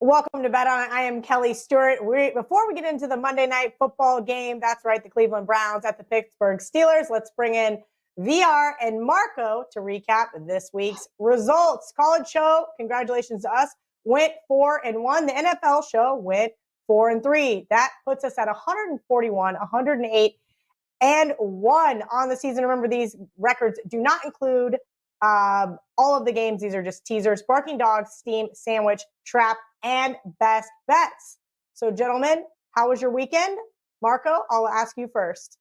Welcome to Bet On It. I am Kelly Stewart. Before we get into the Monday night football game, that's right, the Cleveland Browns at the Pittsburgh Steelers, let's bring in VR and Marco to recap this week's results. College show, congratulations to us, went 4-1. The NFL show went 4-3. That puts us at 141, 108, and 1 on the season. Remember, these records do not include all of the games. These are just teasers. Barking Dogs, Steam, Sandwich, Trap, and Best Bets. So, gentlemen, how was your weekend? Marco, I'll ask you first.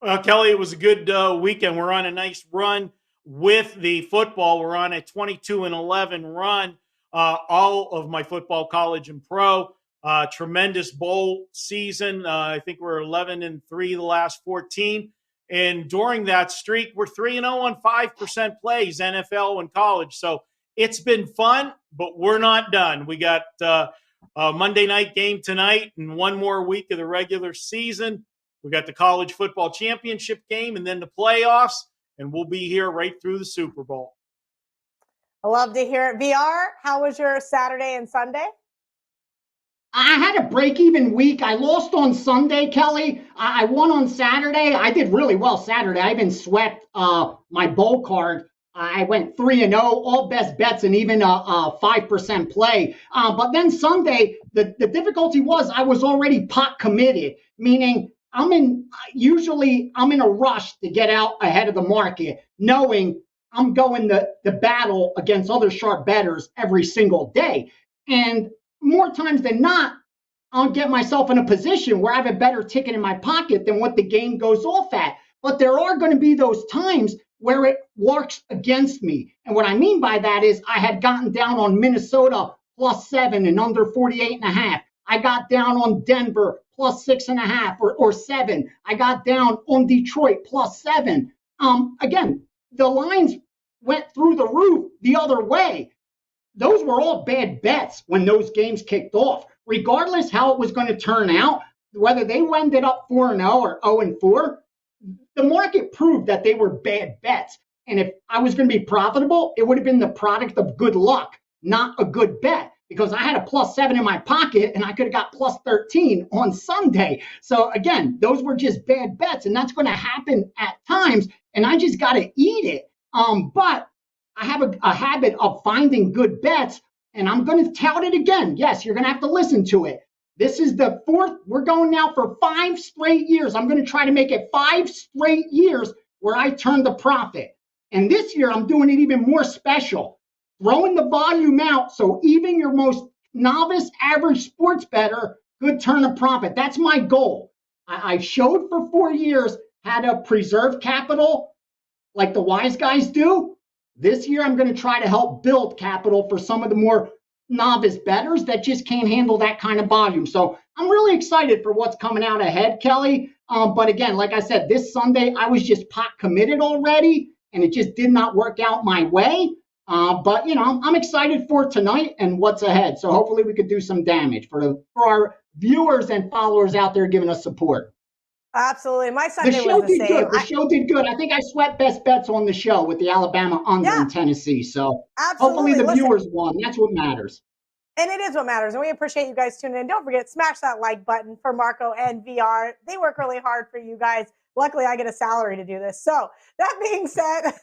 Well, Kelly, it was a good weekend. We're on a nice run with the football. We're on a 22-11 run. All of my football, college and pro. Tremendous bowl season. I think we're 11-3 the last 14. And during that streak, we're 3-0 on 5% plays, NFL and college. So it's been fun, but we're not done. We got a Monday night game tonight and one more week of the regular season. We got the college football championship game and then the playoffs, and we'll be here right through the Super Bowl. I love to hear it. VR, how was your Saturday and Sunday? I had a break-even week. I lost on Sunday, Kelly. I won on Saturday. I did really well Saturday. I even swept my bowl card. I went 3-0, all best bets, and even a 5% play. But then Sunday, the difficulty was I was already pot committed, meaning I'm in a rush to get out ahead of the market, knowing I'm going the battle against other sharp bettors every single day. And more times than not, I'll get myself in a position where I have a better ticket in my pocket than what the game goes off at. But there are going to be those times where it works against me. And what I mean by that is I had gotten down on Minnesota +7 and under 48.5. I got down on Denver +6.5 or 7. I got down on Detroit +7. Again, the lines went through the roof the other way. Those were all bad bets when those games kicked off. Regardless how it was going to turn out, whether they ended up 4-0 or 0-4, the market proved that they were bad bets. And if I was going to be profitable, it would have been the product of good luck, not a good bet, because I had a +7 in my pocket and I could have got +13 on Sunday. So again, those were just bad bets, and that's going to happen at times, and I just got to eat it. But I have a habit of finding good bets, and I'm going to tout it again. Yes, you're going to have to listen to it. This is the fourth. We're going now for 5 straight years. I'm going to try to make it 5 straight years where I turn the profit. And this year, I'm doing it even more special, throwing the volume out so even your most novice average sports bettor could turn a profit. That's my goal. I showed for 4 years how to preserve capital like the wise guys do. This year, I'm going to try to help build capital for some of the more novice bettors that just can't handle that kind of volume. So I'm really excited for what's coming out ahead, Kelly. But again, like I said, this Sunday, I was just pot committed already, and it just did not work out my way. But, you know, I'm excited for tonight and what's ahead. So hopefully we could do some damage for our viewers and followers out there giving us support. Absolutely. My Sunday was the same. Good. The show did good. I think I swept best bets on the show with the Alabama under in Tennessee. So hopefully the viewers won. That's what matters. And it is what matters. And we appreciate you guys tuning in. Don't forget, smash that like button for Marco and VR. They work really hard for you guys. Luckily, I get a salary to do this. So that being said,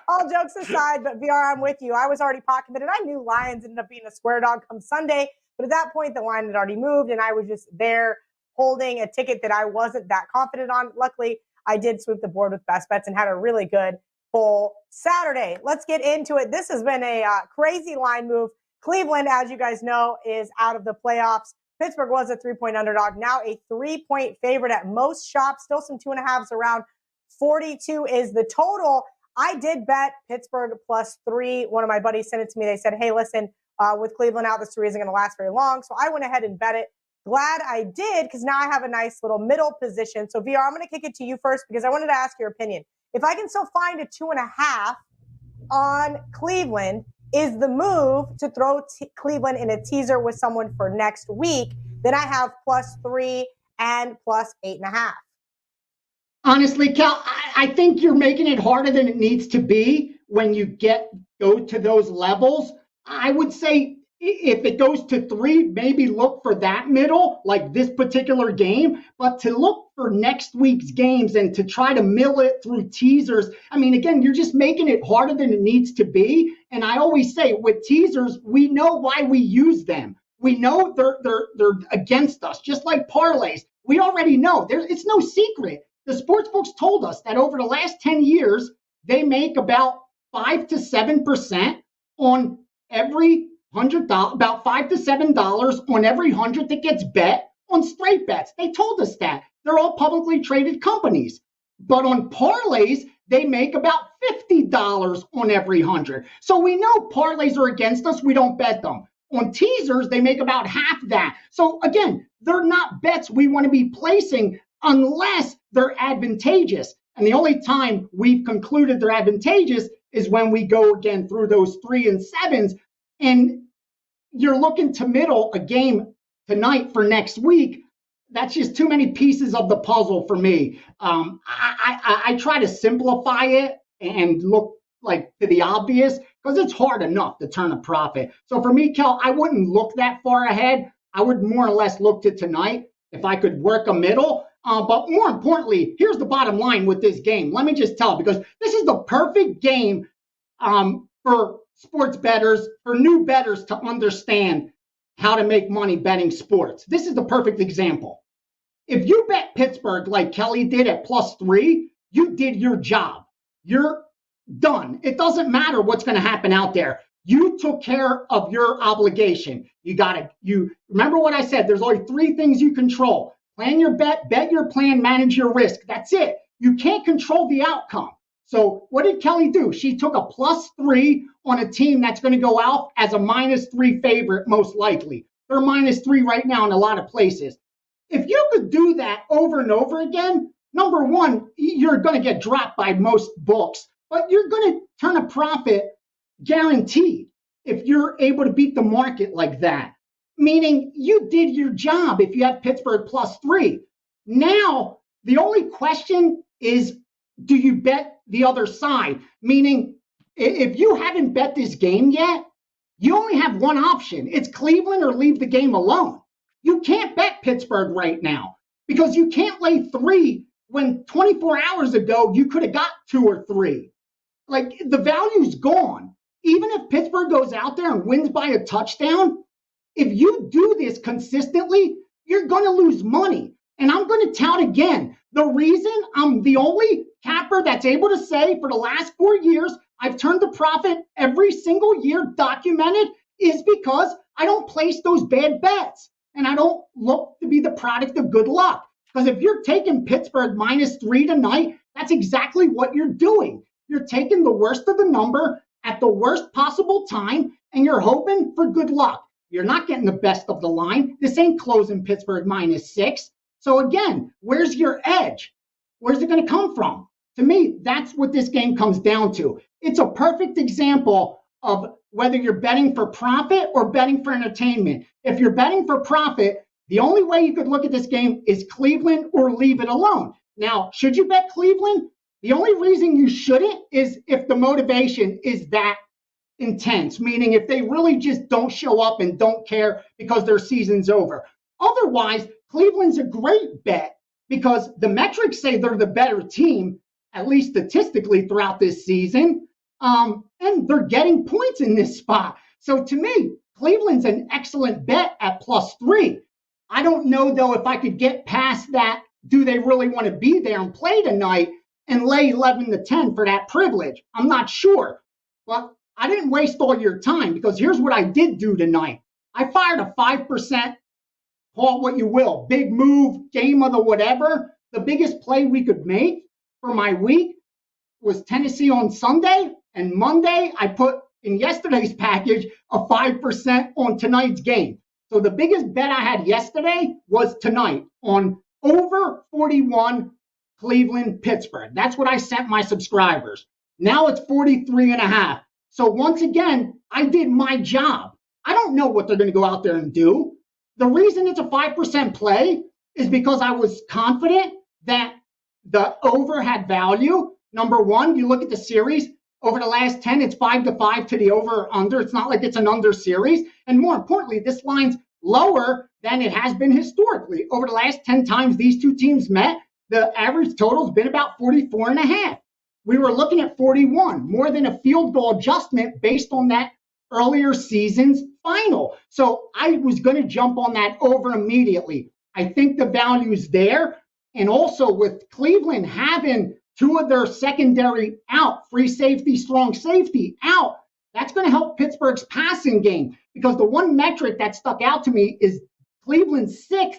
all jokes aside, but VR, I'm with you. I was already pot committed. I knew Lions ended up being a square dog come Sunday. But at that point, the line had already moved, and I was just there holding a ticket that I wasn't that confident on. Luckily, I did sweep the board with best bets and had a really good full Saturday. Let's get into it. This has been a crazy line move. Cleveland, as you guys know, is out of the playoffs. Pittsburgh was a 3-point underdog, now a 3-point favorite at most shops. Still some 2.5s around. 42 is the total. I did bet Pittsburgh +3. One of my buddies sent it to me. They said, hey, listen, with Cleveland out, this 3 isn't going to last very long. So I went ahead and bet it. Glad I did, because now I have a nice little middle position. So, VR, I'm going to kick it to you first because I wanted to ask your opinion. If I can still find a 2.5 on Cleveland, is the move to throw Cleveland in a teaser with someone for next week? Then I have +3 and +8.5. Honestly, Cal, I think you're making it harder than it needs to be when you go to those levels. I would say if it goes to 3, maybe look for that middle, like this particular game. But to look for next week's games and to try to mill it through teasers, I mean, again, you're just making it harder than it needs to be. And I always say with teasers, we know why we use them. We know they're against us, just like parlays. We already know. It's no secret. The sports books told us that over the last 10 years, they make about 5 to 7% on every $100, about $5 to $7 on every 100 that gets bet on straight bets. They told us that. They're all publicly traded companies. But on parlays, they make about $50 on every 100. So we know parlays are against us. We don't bet them. On teasers, they make about half that. So again, they're not bets we want to be placing unless they're advantageous. And the only time we've concluded they're advantageous is when we go again through those 3 and 7s. And you're looking to middle a game tonight for next week. That's just too many pieces of the puzzle for me. I try to simplify it and look like to the obvious because it's hard enough to turn a profit. So for me, Kel, I wouldn't look that far ahead. I would more or less look to tonight if I could work a middle. But more importantly, here's the bottom line with this game. Let me just tell, because this is the perfect game for sports bettors, for new bettors to understand how to make money betting sports. This is the perfect example. If you bet Pittsburgh like Kelly did at +3, you did your job. You're done. It doesn't matter what's going to happen out there. You took care of your obligation. You remember what I said, there's only 3 things you control. Plan your bet your plan, manage your risk. That's it. You can't control the outcome. So what did Kelly do? She took a +3 on a team that's going to go out as a -3 favorite, most likely. They're -3 right now in a lot of places. If you could do that over and over again, number one, you're going to get dropped by most books, but you're going to turn a profit guaranteed if you're able to beat the market like that. Meaning you did your job if you have Pittsburgh +3. Now, the only question is, do you bet the other side? Meaning, if you haven't bet this game yet, you only have one option. It's Cleveland or leave the game alone. You can't bet Pittsburgh right now because you can't lay 3 when 24 hours ago you could have got 2 or 3. Like, the value's gone. Even if Pittsburgh goes out there and wins by a touchdown, if you do this consistently, you're going to lose money. And I'm going to tout again. The reason I'm the only capper that's able to say for the last 4 years, I've turned a profit every single year documented is because I don't place those bad bets. And I don't look to be the product of good luck. Because if you're taking Pittsburgh -3 tonight, that's exactly what you're doing. You're taking the worst of the number at the worst possible time, and you're hoping for good luck. You're not getting the best of the line. This ain't closing Pittsburgh -6. So again, where's your edge? Where's it going to come from? To me, that's what this game comes down to. It's a perfect example of whether you're betting for profit or betting for entertainment. If you're betting for profit, the only way you could look at this game is Cleveland or leave it alone. Now, should you bet Cleveland? The only reason you shouldn't is if the motivation is that intense, meaning if they really just don't show up and don't care because their season's over. Otherwise, Cleveland's a great bet because the metrics say they're the better team, at least statistically throughout this season, and they're getting points in this spot. So to me, Cleveland's an excellent bet at +3. I don't know, though, if I could get past that. Do they really want to be there and play tonight and lay 11 to 10 for that privilege? I'm not sure. But I didn't waste all your time because here's what I did do tonight. I fired a 5%, call it what you will, big move, game of the whatever. The biggest play we could make for my week was Tennessee on Sunday. And Monday, I put in yesterday's package a 5% on tonight's game. So the biggest bet I had yesterday was tonight on over 41 Cleveland-Pittsburgh. That's what I sent my subscribers. Now it's 43.5. So once again, I did my job. I don't know what they're going to go out there and do. The reason it's a 5% play is because I was confident that the over had value. Number one, you look at the series, Over the last 10, it's 5-5 to the over or under. It's not like it's an under series. And more importantly, this line's lower than it has been historically. Over the last 10 times these two teams met, the average total has been about 44.5. We were looking at 41, more than a field goal adjustment based on that earlier season's final. So I was going to jump on that over immediately. I think the value is there. And also with Cleveland having two of their secondary out, free safety, strong safety out, that's going to help Pittsburgh's passing game, because the one metric that stuck out to me is Cleveland's 6th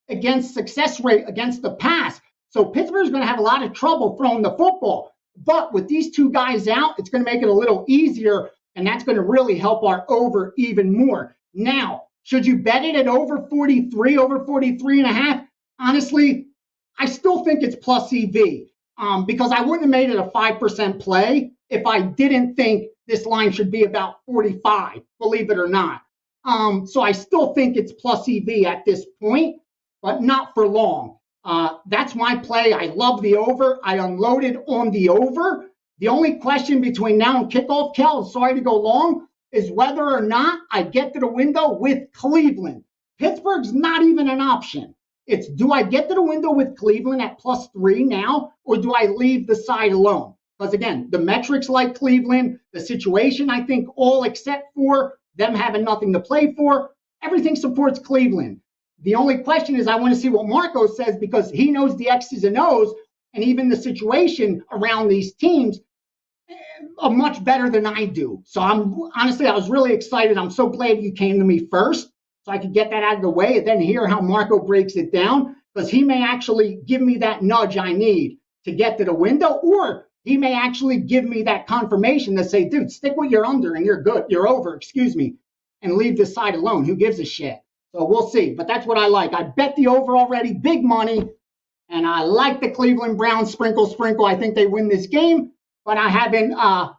against success rate against the pass. So Pittsburgh's going to have a lot of trouble throwing the football. But with these two guys out, it's going to make it a little easier, and that's going to really help our over even more. Now, should you bet it at over 43, over 43.5? Honestly, I still think it's plus EV, because I wouldn't have made it a 5% play if I didn't think this line should be about 45, believe it or not. So I still think it's plus EV at this point, but not for long. That's my play. I love the over. I unloaded on the over. The only question between now and kickoff, Kel, sorry to go long, is whether or not I get to the window with Cleveland. Pittsburgh's not even an option. It's, do I get to the window with Cleveland at +3 now, or do I leave the side alone? Because again, the metrics like Cleveland, the situation, I think all except for them having nothing to play for, everything supports Cleveland. The only question is I want to see what Marco says, because he knows the X's and O's and even the situation around these teams are much better than I do. So I was really excited. I'm so glad you came to me first so I could get that out of the way and then hear how Marco breaks it down, because he may actually give me that nudge I need to get to the window, or he may actually give me that confirmation to say, dude, stick with your under and you're good. You're over, and leave this side alone. Who gives a shit? So we'll see. But that's what I like. I bet the over already, big money. And I like the Cleveland Browns, sprinkle. I think they win this game. But I haven't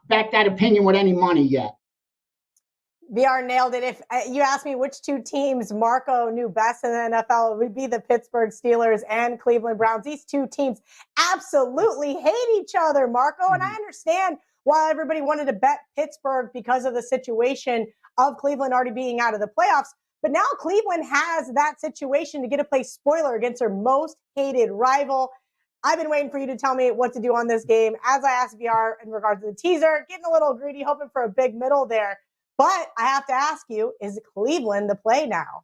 backed that opinion with any money yet. VR nailed it. If you asked me which two teams Marco knew best in the NFL, it would be the Pittsburgh Steelers and Cleveland Browns. These two teams absolutely hate each other, Marco. And I understand why everybody wanted to bet Pittsburgh because of the situation of Cleveland already being out of the playoffs. But now Cleveland has that situation to get to play spoiler against their most hated rival. I've been waiting for you to tell me what to do on this game. As I asked VR in regards to the teaser, getting a little greedy, hoping for a big middle there. But I have to ask you, is Cleveland the play now?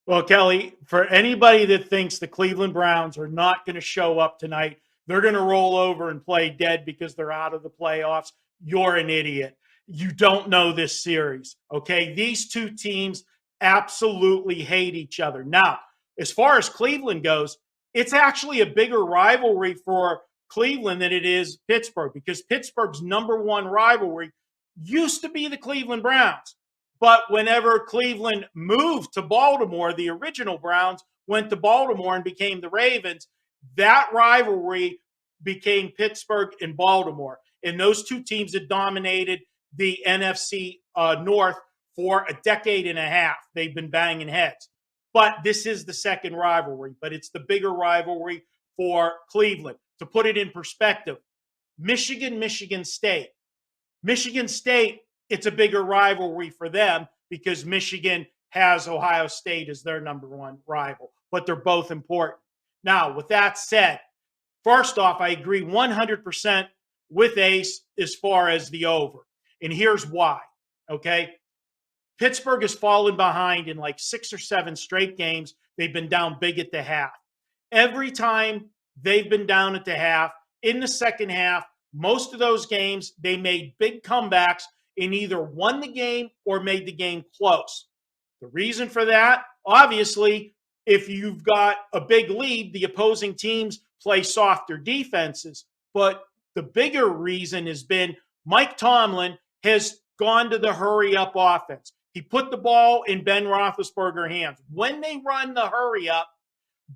Well, Kelly, for anybody that thinks the Cleveland Browns are not going to show up tonight, they're going to roll over and play dead because they're out of the playoffs, you're an idiot. You don't know this series, okay? These two teams absolutely hate each other. Now, as far as Cleveland goes, it's actually a bigger rivalry for Cleveland than it is Pittsburgh, because Pittsburgh's #1 rivalry used to be the Cleveland Browns. But whenever Cleveland moved to Baltimore, the original Browns went to Baltimore and became the Ravens. That rivalry became Pittsburgh and Baltimore. And those two teams had dominated the NFC North for a decade and a half. They've been banging heads. But this is the second rivalry, but it's the bigger rivalry for Cleveland. To put it in perspective, Michigan State. Michigan State, it's a bigger rivalry for them because Michigan has Ohio State as their #1 rival, but they're both important. Now, with that said, first off, I agree 100% with Ace as far as the over. And here's why, okay? Pittsburgh has fallen behind in like 6 or 7 straight games. They've been down big at the half. Every time they've been down at the half, in the second half, most of those games, they made big comebacks and either won the game or made the game close. The reason for that, obviously, if you've got a big lead, the opposing teams play softer defenses. But the bigger reason has been Mike Tomlin has gone to the hurry-up offense. He put the ball in Ben Roethlisberger's hands. When they run the hurry-up,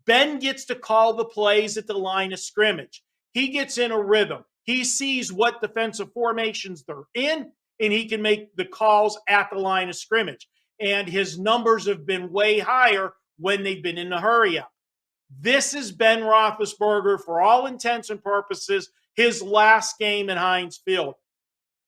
Ben gets to call the plays at the line of scrimmage. He gets in a rhythm. He sees what defensive formations they're in, and he can make the calls at the line of scrimmage. And his numbers have been way higher when they've been in the hurry-up. This is Ben Roethlisberger, for all intents and purposes, his last game at Heinz Field.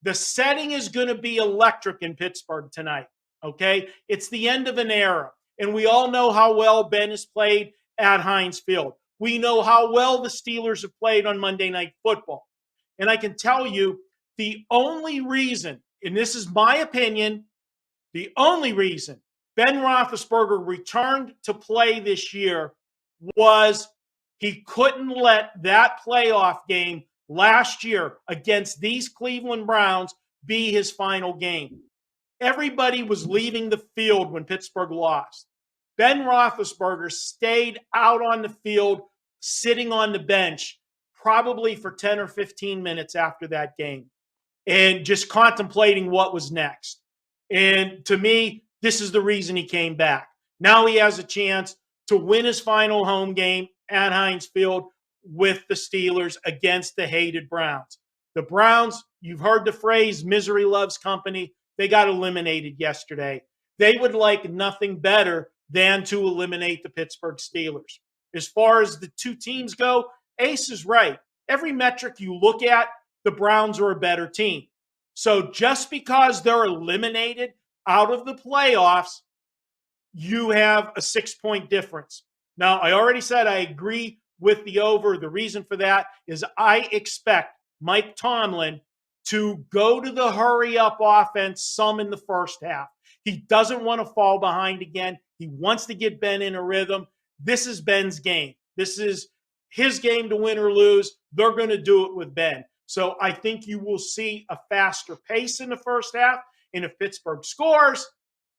The setting is going to be electric in Pittsburgh tonight, okay? It's the end of an era, and we all know how well Ben has played at Heinz Field. We know how well the Steelers have played on Monday Night Football. And I can tell you the only reason, and this is my opinion, the only reason Ben Roethlisberger returned to play this year was he couldn't let that playoff game last year against these Cleveland Browns be his final game. Everybody was leaving the field when Pittsburgh lost. Ben Roethlisberger stayed out on the field, sitting on the bench, probably for 10 or 15 minutes after that game, and just contemplating what was next. And to me, this is the reason he came back. Now he has a chance to win his final home game at Heinz Field with the Steelers against the hated Browns. The Browns, you've heard the phrase, misery loves company. They got eliminated yesterday. They would like nothing better than to eliminate the Pittsburgh Steelers. As far as the two teams go, Ace is right. Every metric you look at, the Browns are a better team. So just because they're eliminated out of the playoffs, you have a 6-point difference. Now, I already said I agree with the over. The reason for that is I expect Mike Tomlin to go to the hurry-up offense some in the first half. He doesn't want to fall behind again. He wants to get Ben in a rhythm. This is Ben's game. This is his game to win or lose. They're going to do it with Ben. So I think you will see a faster pace in the first half. And if Pittsburgh scores,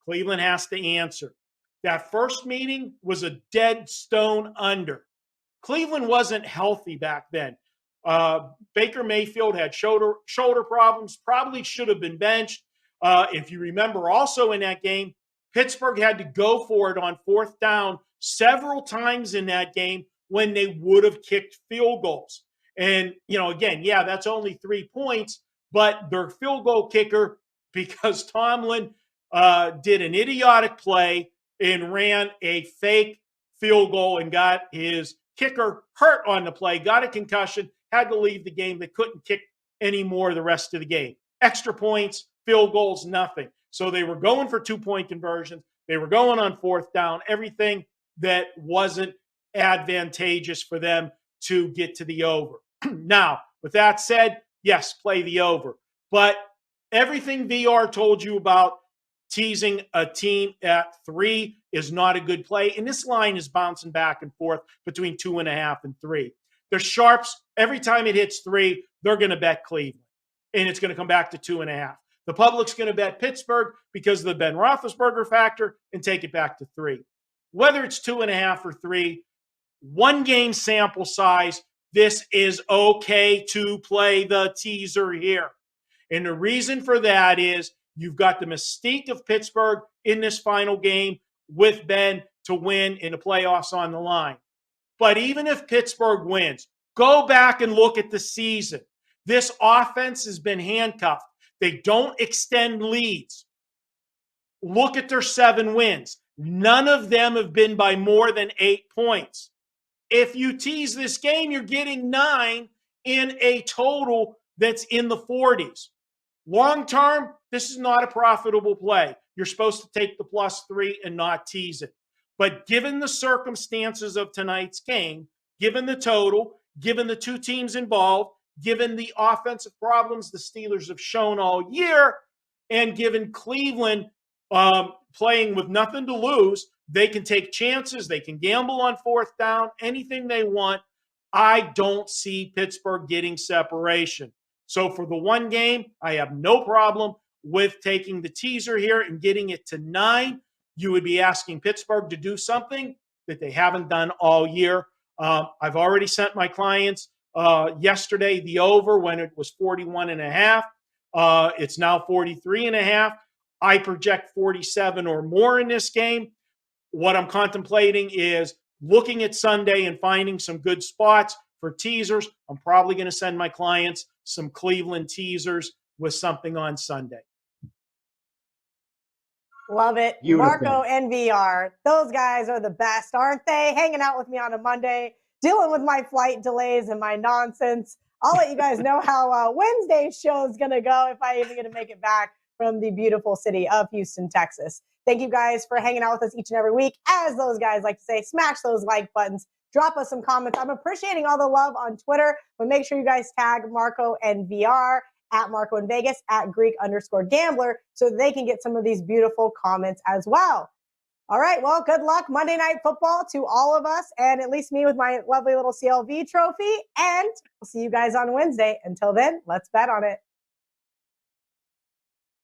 Cleveland has to answer. That first meeting was a dead stone under. Cleveland wasn't healthy back then. Baker Mayfield had shoulder problems, probably should have been benched. If you remember also in that game, Pittsburgh had to go for it on fourth down several times in that game when they would have kicked field goals. And, again, yeah, that's only 3 points, but their field goal kicker, because Tomlin did an idiotic play and ran a fake field goal and got his kicker hurt on the play, got a concussion, had to leave the game. They couldn't kick anymore the rest of the game. Extra points, field goals, nothing. So they were going for 2-point conversions. They were going on fourth down, everything that wasn't advantageous for them to get to the over. Now, with that said, yes, play the over. But everything VR told you about teasing a team at 3 is not a good play. And this line is bouncing back and forth between 2.5 and 3. The sharps, every time it hits 3, they're going to bet Cleveland. And it's going to come back to 2.5. The public's going to bet Pittsburgh because of the Ben Roethlisberger factor and take it back to 3. Whether it's 2.5 or 3, 1 game sample size, this is okay to play the teaser here. And the reason for that is you've got the mystique of Pittsburgh in this final game with Ben to win in the playoffs on the line. But even if Pittsburgh wins, go back and look at the season. This offense has been handcuffed. They don't extend leads. Look at their 7 wins. None of them have been by more than 8 points. If you tease this game, you're getting 9 in a total that's in the 40s. Long term, this is not a profitable play. You're supposed to take the +3 and not tease it. But given the circumstances of tonight's game, given the total, given the 2 teams involved, given the offensive problems the Steelers have shown all year, and given Cleveland playing with nothing to lose, they can take chances, they can gamble on fourth down, anything they want. I don't see Pittsburgh getting separation. So for the 1 game, I have no problem with taking the teaser here and getting it to 9. You would be asking Pittsburgh to do something that they haven't done all year. I've already sent my clients yesterday the over when it was 41.5. It's now 43.5. I project 47 or more in this game. What I'm contemplating is looking at Sunday and finding some good spots for teasers. I'm probably going to send my clients some Cleveland teasers with something on Sunday. Love it. Beautiful. Marco and VR. Those guys are the best, aren't they? Hanging out with me on a Monday, dealing with my flight delays and my nonsense. I'll let you guys know how Wednesday's show is going to go if I even get to make it back from the beautiful city of Houston, Texas. Thank you guys for hanging out with us each and every week. As those guys like to say, smash those like buttons. Drop us some comments. I'm appreciating all the love on Twitter, but make sure you guys tag Marco and VR at Marco in Vegas at Greek_Gambler so they can get some of these beautiful comments as well. All right. Well, good luck Monday Night Football to all of us, and at least me with my lovely little CLV trophy. And we'll see you guys on Wednesday. Until then, let's bet on it.